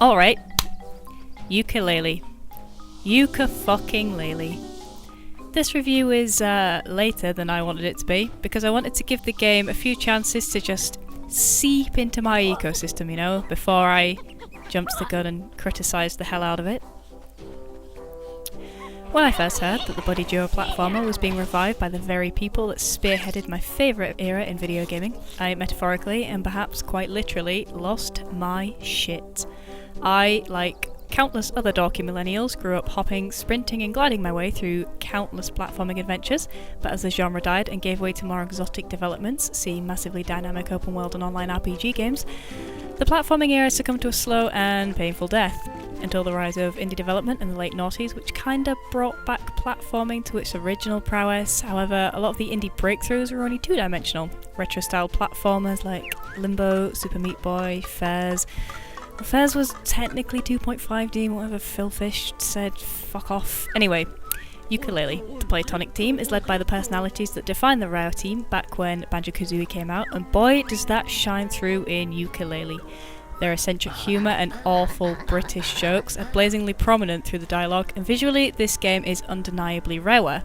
Alright. Yooka Laylee. Yooka fucking Laylee. This review is later than I wanted it to be, because I wanted to give the game a few chances to just seep into my ecosystem, you know, before I jumped the gun and criticised the hell out of it. When I first heard that the buddy duo platformer was being revived by the very people that spearheaded my favourite era in video gaming, I metaphorically and perhaps quite literally lost my shit. I, like countless other dorky millennials, grew up hopping, sprinting and gliding my way through countless platforming adventures, but as the genre died and gave way to more exotic developments, see massively dynamic open world and online RPG games, the platforming era succumbed to a slow and painful death, until the rise of indie development in the late noughties, which kinda brought back platforming to its original prowess. However, a lot of the indie breakthroughs were only two-dimensional, retro-style platformers like Limbo, Super Meat Boy, Fairs. Fairs was technically 2.5D, whatever Philfish said, fuck off. Anyway, Yooka Laylee. The Playtonic team is led by the personalities that defined the Rare team back when Banjo-Kazooie came out, and boy does that shine through in Yooka Laylee. Their eccentric humour and awful British jokes are blazingly prominent through the dialogue, and visually this game is undeniably rareware.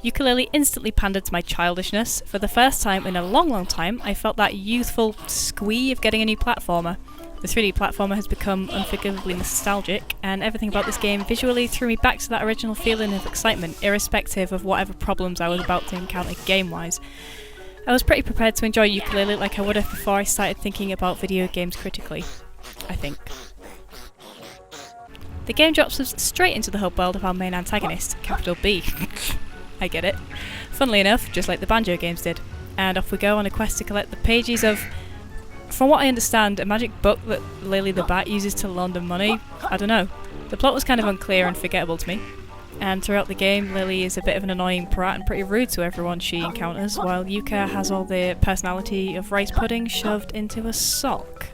Yooka Laylee instantly pandered to my childishness. For the first time in a long time, I felt that youthful squee of getting a new platformer. The 3D platformer has become unforgivably nostalgic, and everything about this game visually threw me back to that original feeling of excitement, irrespective of whatever problems I was about to encounter game-wise. I was pretty prepared to enjoy Yooka Laylee like I would have before I started thinking about video games critically, I think. The game drops us straight into the hub world of our main antagonist, capital B. I get it. Funnily enough, just like the Banjo games did. And off we go on a quest to collect the pages of, from what I understand, a magic book that Laylee the Bat uses to launder money. I don't know. The plot was kind of unclear and forgettable to me. And throughout the game, Laylee is a bit of an annoying brat and pretty rude to everyone she encounters, while Yooka has all the personality of rice pudding shoved into a sock.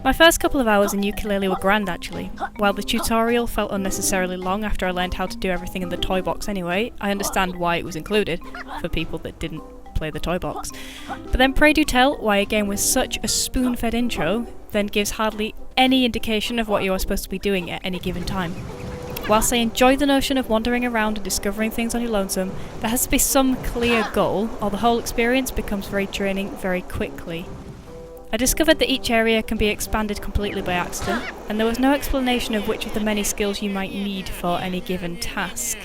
My first couple of hours in Yooka Laylee were grand actually. While the tutorial felt unnecessarily long after I learned how to do everything in the toy box anyway, I understand why it was included, for people that didn't play the toy box. But then pray do tell why a game with such a spoon-fed intro then gives hardly any indication of what you are supposed to be doing at any given time. Whilst I enjoy the notion of wandering around and discovering things on your lonesome, there has to be some clear goal, or the whole experience becomes very draining very quickly. I discovered that each area can be expanded completely by accident, and there was no explanation of which of the many skills you might need for any given task.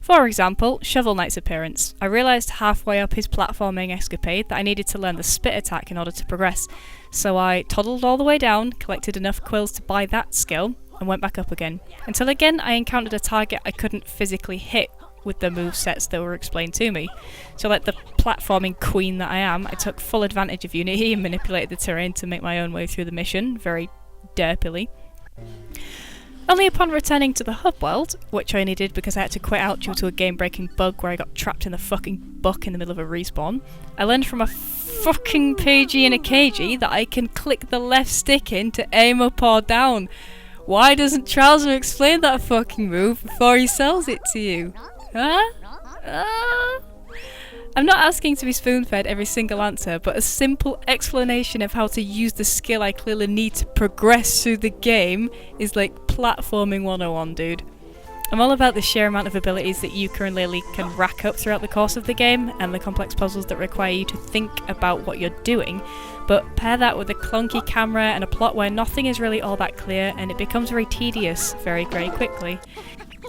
For example, Shovel Knight's appearance. I realised halfway up his platforming escapade that I needed to learn the spit attack in order to progress, so I toddled all the way down, collected enough quills to buy that skill, and went back up again, until again I encountered a target I couldn't physically hit with the movesets that were explained to me. So like the platforming queen that I am, I took full advantage of Unity and manipulated the terrain to make my own way through the mission, very derpily. Only upon returning to the hub world, which I only did because I had to quit out due to a game-breaking bug where I got trapped in the fucking book in the middle of a respawn, I learned from a fucking pagey in a cagey that I can click the left stick in to aim up or down. Why doesn't Trouser explain that fucking move before he sells it to you? Huh? I'm not asking to be spoon-fed every single answer, but a simple explanation of how to use the skill I clearly need to progress through the game is like platforming 101, dude. I'm all about the sheer amount of abilities that Yooka and Laylee can rack up throughout the course of the game, and the complex puzzles that require you to think about what you're doing, but pair that with a clunky camera and a plot where nothing is really all that clear, and it becomes very tedious very quickly.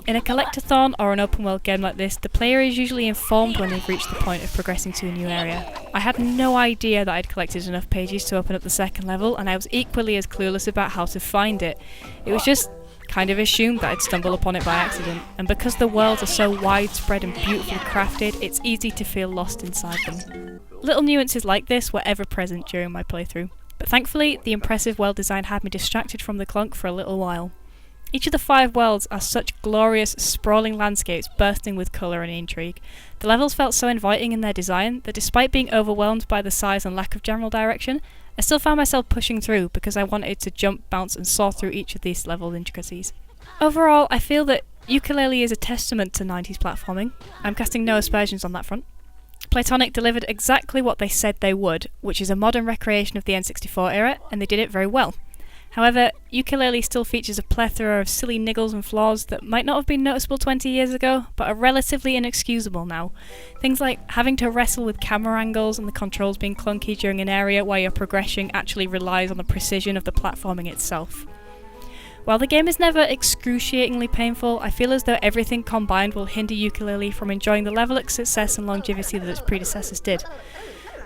In a collectathon or an open world game like this, the player is usually informed when they've reached the point of progressing to a new area. I had no idea that I'd collected enough pages to open up the second level, and I was equally as clueless about how to find it. It was just kind of assumed that I'd stumble upon it by accident, and because the worlds are so widespread and beautifully crafted, it's easy to feel lost inside them. Little nuances like this were ever present during my playthrough, but thankfully the impressive world design had me distracted from the clunk for a little while. Each of the 5 worlds are such glorious, sprawling landscapes bursting with colour and intrigue. The levels felt so inviting in their design that despite being overwhelmed by the size and lack of general direction, I still found myself pushing through because I wanted to jump, bounce and saw through each of these level intricacies. Overall, I feel that Yooka Laylee is a testament to 90s platforming. I'm casting no aspersions on that front. Playtonic delivered exactly what they said they would, which is a modern recreation of the N64 era, and they did it very well. However, Yooka Laylee still features a plethora of silly niggles and flaws that might not have been noticeable 20 years ago, but are relatively inexcusable now. Things like having to wrestle with camera angles and the controls being clunky during an area where your progression actually relies on the precision of the platforming itself. While the game is never excruciatingly painful, I feel as though everything combined will hinder Yooka Laylee from enjoying the level of success and longevity that its predecessors did.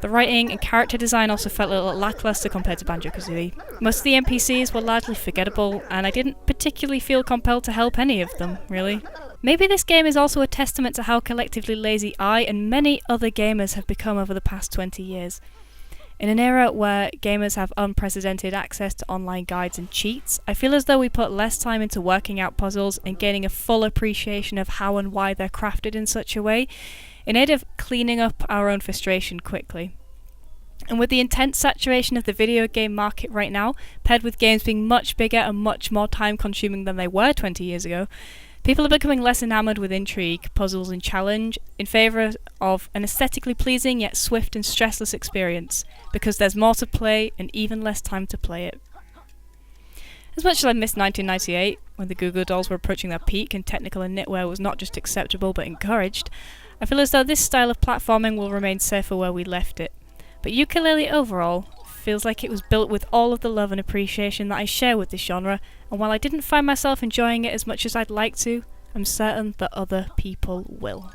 The writing and character design also felt a little lackluster compared to Banjo-Kazooie. Most of the NPCs were largely forgettable, and I didn't particularly feel compelled to help any of them, really. Maybe this game is also a testament to how collectively lazy I and many other gamers have become over the past 20 years. In an era where gamers have unprecedented access to online guides and cheats, I feel as though we put less time into working out puzzles and gaining a full appreciation of how and why they're crafted in such a way, in aid of cleaning up our own frustration quickly. And with the intense saturation of the video game market right now, paired with games being much bigger and much more time consuming than they were 20 years ago, people are becoming less enamoured with intrigue, puzzles and challenge in favour of an aesthetically pleasing yet swift and stressless experience, because there's more to play and even less time to play it. As much as I missed 1998, when the Goo Goo Dolls were approaching their peak and technical and knitwear was not just acceptable but encouraged, I feel as though this style of platforming will remain safer where we left it. But Yooka Laylee overall feels like it was built with all of the love and appreciation that I share with this genre, and while I didn't find myself enjoying it as much as I'd like to, I'm certain that other people will.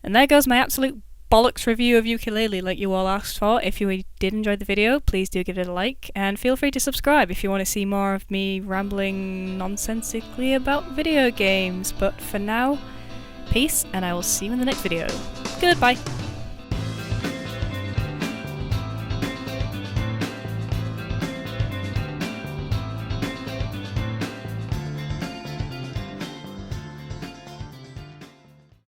And there goes my absolute bollocks review of Yooka Laylee like you all asked for. If you did enjoy the video, please do give it a like, and feel free to subscribe if you want to see more of me rambling nonsensically about video games. But for now, peace, and I will see you in the next video. Goodbye!